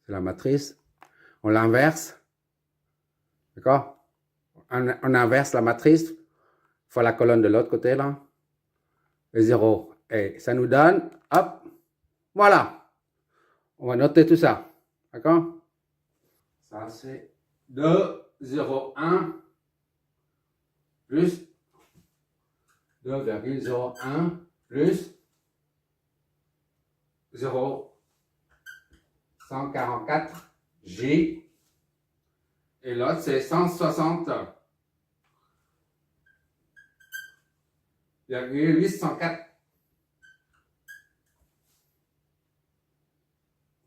c'est la matrice. On l'inverse. D'accord? On inverse la matrice. Fois la colonne de l'autre côté, là. Et 0. Et ça nous donne, hop, voilà. On va noter tout ça. D'accord? Ça, c'est 2, 0, 1 plus 2,01 plus 0,144 J. Et l'autre, c'est 160,804.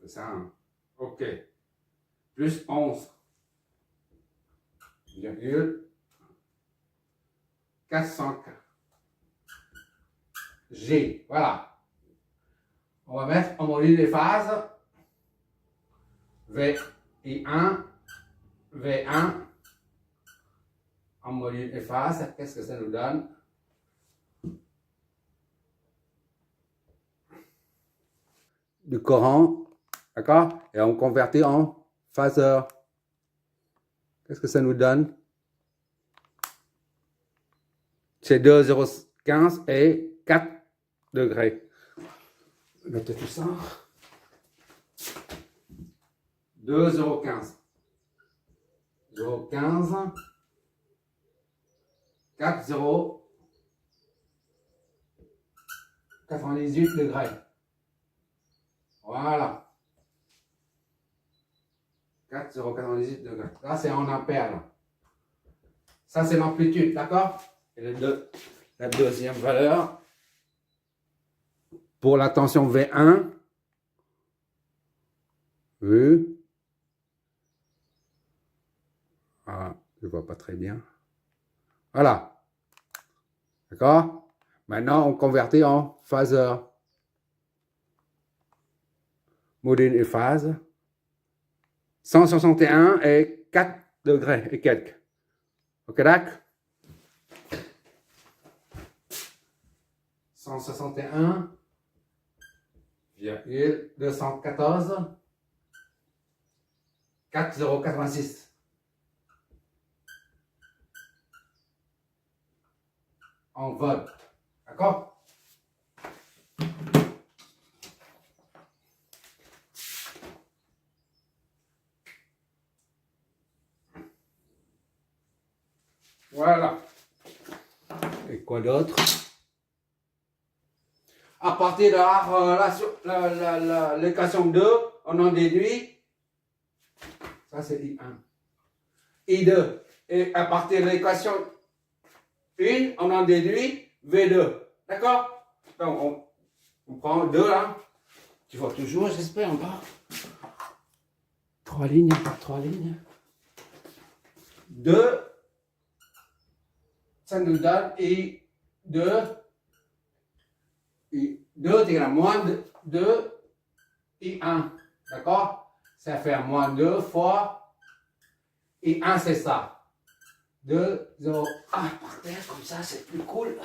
C'est ça, hein? OK. Plus 11,404 G. Voilà. On va mettre en module des phases VI1, V1 en module des phases. Qu'est-ce que ça nous donne? Du courant, d'accord? Et on convertit en phaseur. Qu'est-ce que ça nous donne? C'est 2,015 et 4 degrés. Notez tout ça. 2,015. 0,15. 4,098 degrés. Voilà. 4,098 degrés. Là, c'est en ampères. Là. Ça, c'est l'amplitude, d'accord? Et la deuxième valeur, pour la tension V1, ah, je ne vois pas très bien. Voilà. D'accord? Maintenant, on convertit en phaseur. Module et phase. 161 et 4 degrés et quelques. Ok, d'accord? 161,214 4,086 en volts. D'accord? Voilà. Et quoi d'autre? À partir de l'équation 2, on en déduit. Ça, c'est I1. I2. Et à partir de l'équation 1, on en déduit V2. D'accord? Donc, on prend 2 là. Tu vois toujours, j'espère, en bas. 3 lignes par 3 lignes. 2. Ça nous donne I2. I2 est égal à moins 2 I1. D'accord? Ça fait moins 2 fois I1, c'est ça. 2, 0, 1 par terre, comme ça, c'est plus cool.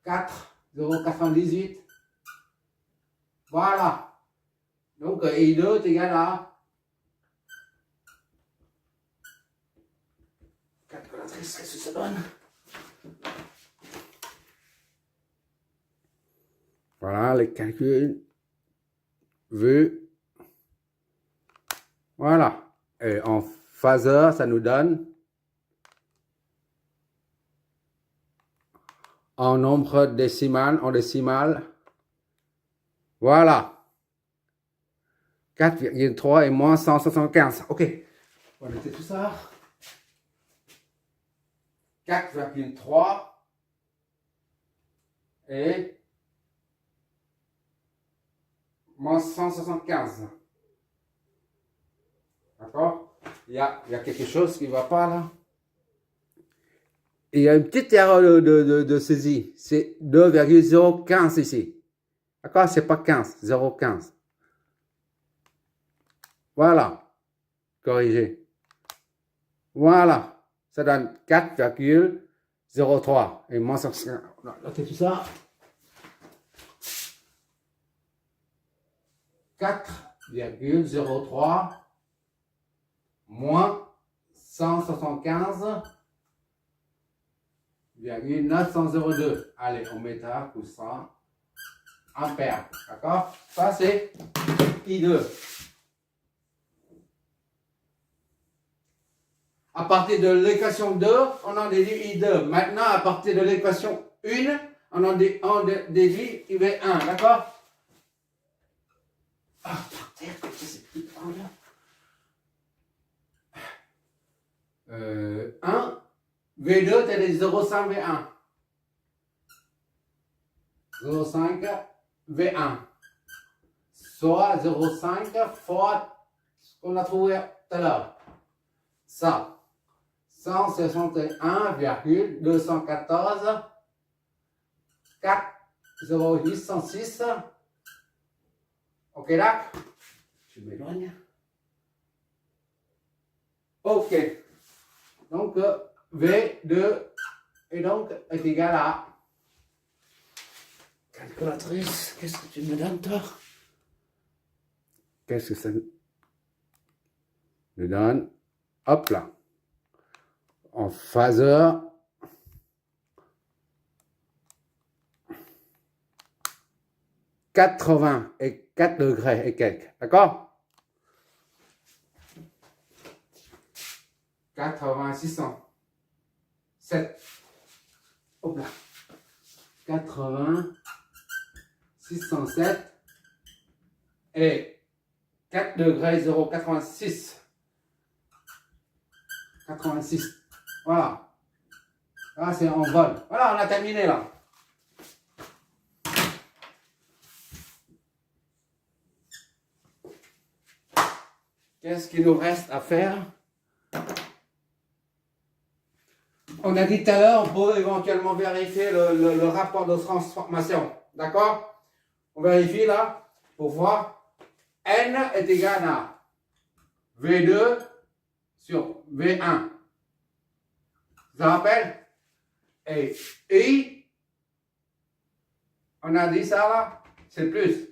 4, 0,98. Voilà. Donc, I2 est égal à calculatrice, qu'est-ce que ça donne? Voilà, les calculs. Vu. Voilà. Et en phaseur, ça nous donne en nombre décimal, en décimal. Voilà. 4,3 et moins 175. OK. On va noter tout ça. 4,3 et moins 175. D'accord? Il y a quelque chose qui ne va pas là. Il y a une petite erreur de saisie. C'est 2,015 ici. D'accord? C'est pas 15, 0,15. Voilà. Corrigé. Voilà. Ça donne 4,03. Et moins 150. Notez tout ça. 4,03 moins 175,902. Allez, on met ça pour 100 ampères. D'accord? Ça, c'est I2. À partir de l'équation 2, on en déduit I2. Maintenant, à partir de l'équation 1, on en déduit IV1. D'accord? Ah, par terre, que c'est plus grand là. 1, V2, t'as les 0,5 V1. 0,5 V1. Soit 0,5 fois ce qu'on a trouvé tout à l'heure. Ça. 161,214 4,0806. Ok, là? Je m'éloigne. Ok. Donc, V2 est égal à... Calculatrice, qu'est-ce que tu me donnes, toi? Qu'est-ce que ça me donne? Hop là. En phaseur. « 84 degrés et quelques. D'accord? 607. Hop là. 607 et 4 degrés 0,86. 86. Voilà. Là, c'est en vol. Voilà, on a terminé là. Qu'est-ce qu'il nous reste à faire? On a dit tout à l'heure, on peut éventuellement vérifier le rapport de transformation. D'accord? On vérifie là pour voir. N est égal à V2 sur V1. Ça rappelle? Et I, on a dit ça là, c'est plus.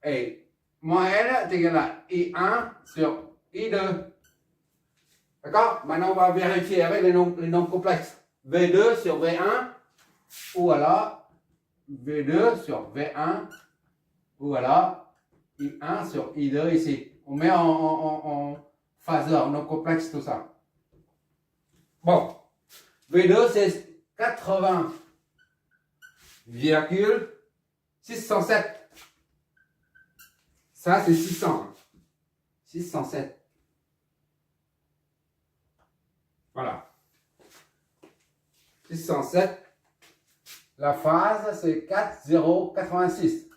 Et moins N est égal à I1 sur I2. D'accord? Maintenant, on va vérifier avec les nombres complexes. V2 sur V1, ou alors V2 sur V1, ou alors I1 sur I2 ici. On met en phaseur, en complexe, tout ça. Bon. V2, c'est 80,607. Ça, c'est 600. 607. Voilà. 607. La phase, c'est 4086.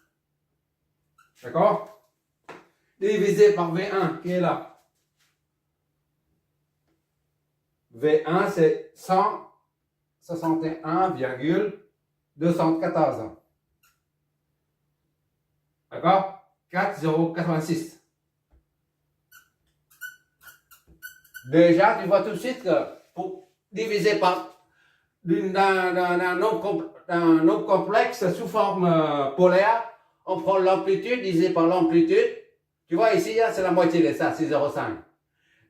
D'accord? Divisé par V1, qui est là. V1, c'est 161,214. D'accord? 4086. Déjà, tu vois tout de suite que pour diviser par un nombre complexe sous forme polaire, on prend l'amplitude divisé par l'amplitude. Tu vois ici, c'est la moitié de ça, c'est 0,5.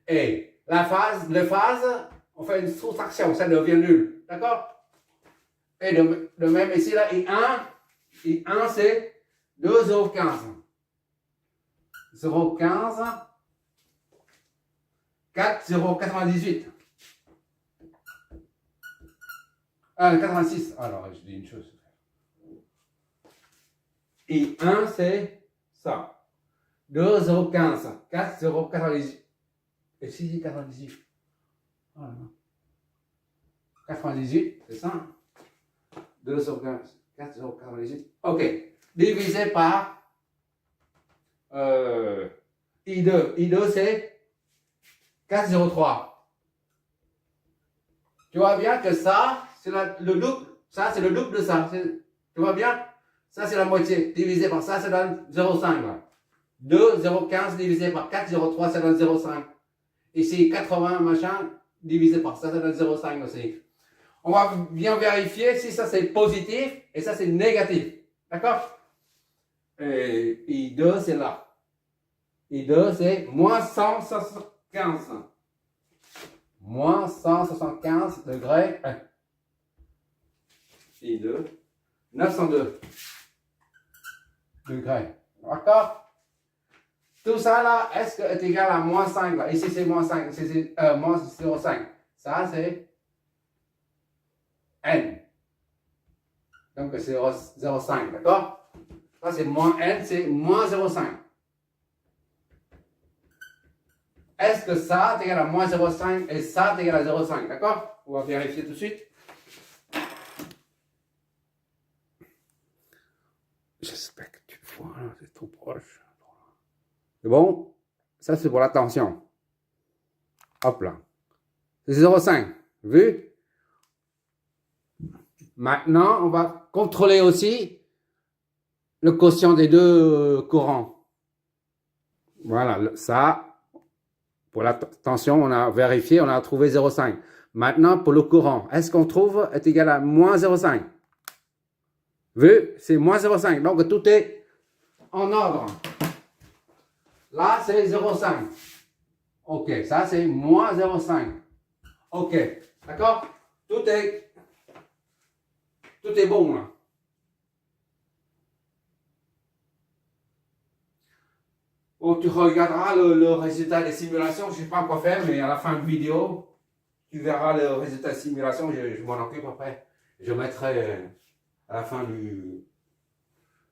Et les phases, on fait une soustraction, ça devient nul. D'accord? Et de même ici, là, I1 c'est 2,015. 0,15. 4,098. 86. Alors, je dis une chose. I1, c'est ça. 2,015. 4,098. Et si c'est 98. Voilà. 98, c'est ça. 2,015. 4,098. Ok. Divisé par I2. I2, c'est 4,03. Tu vois bien que ça, c'est le double. Ça, c'est le double de ça. Tu vois bien? Ça, c'est la moitié. Divisé par ça, ça donne 0,5. 2,015 divisé par 4,03, ça donne 0,5. Ici, 80 machin, divisé par ça, ça donne 0,5 aussi. On va bien vérifier si ça c'est positif et ça c'est négatif. D'accord? Et I2, c'est là. I2, c'est moins 175. Moins 175 degrés. I2, 902 degrés. D'accord? Tout ça là, est-ce que est égal à moins 5 là? Ici c'est moins 5, ici c'est moins 0,5. Ça c'est N. Donc c'est 0,5, d'accord? Ça c'est moins N, c'est moins 0,5. Est-ce que ça est égal à moins 0,5 et ça est égal à 0,5, d'accord? On va vérifier tout de suite. J'espère que tu vois, c'est trop proche. C'est bon? Ça c'est pour la tension. Hop là. C'est 0,5. Vu? Maintenant, on va contrôler aussi le quotient des deux courants. Voilà, ça, pour la tension, on a vérifié, on a trouvé 0,5. Maintenant, pour le courant, est-ce qu'on trouve est égal à moins 0,5? Vu, c'est moins 0,5. Donc, tout est en ordre. Là, c'est 0,5. OK, ça, c'est moins 0,5. OK, d'accord? Tout est bon, là. Oh, tu regarderas le résultat des simulations. Je ne sais pas quoi faire, mais à la fin de la vidéo, tu verras le résultat des simulations. Je m'en occupe après. Je mettrai à la fin de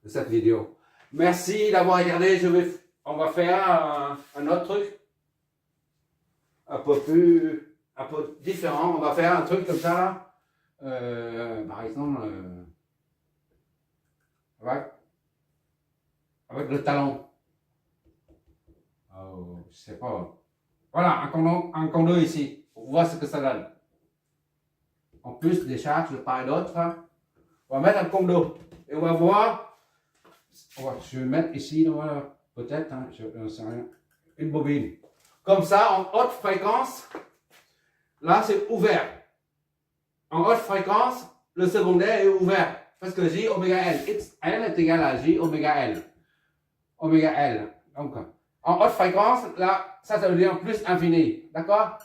cette vidéo. Merci d'avoir regardé. On va faire un autre truc. Un peu différent. On va faire un truc comme ça là. Par exemple, avec le talon. Je sais pas. Voilà, un condo ici. Pour voir ce que ça donne. En plus des charges de part et d'autre, on va mettre un condo. Et on va voir. Je vais mettre ici, voilà, peut-être, hein, je ne sais rien, une bobine. Comme ça, en haute fréquence, là c'est ouvert. En haute fréquence, le secondaire est ouvert. Parce que J oméga L, L est égal à J oméga L. Oméga L. Donc, en haute fréquence, là, ça veut dire plus infini. D'accord?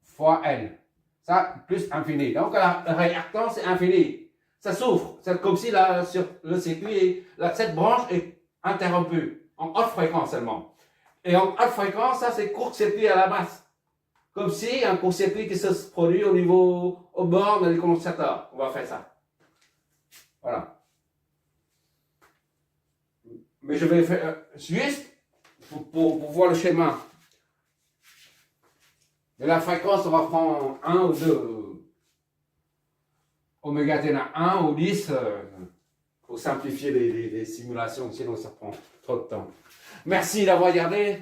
Fois L. Ça, plus infini. Donc, la réactance est infinie. Ça souffre. C'est comme si là, sur le circuit, cette branche est interrompue. En haute fréquence seulement. Et en haute fréquence, ça, c'est court-circuit à la masse. Comme si un court-circuit qui se produit au bord des condensateurs. On va faire ça. Voilà. Mais je vais faire juste pour voir le schéma. Mais la fréquence, on va prendre 1 ou 2. Oméga t à 1 ou 10 pour simplifier les simulations, sinon ça prend trop de temps. Merci d'avoir regardé.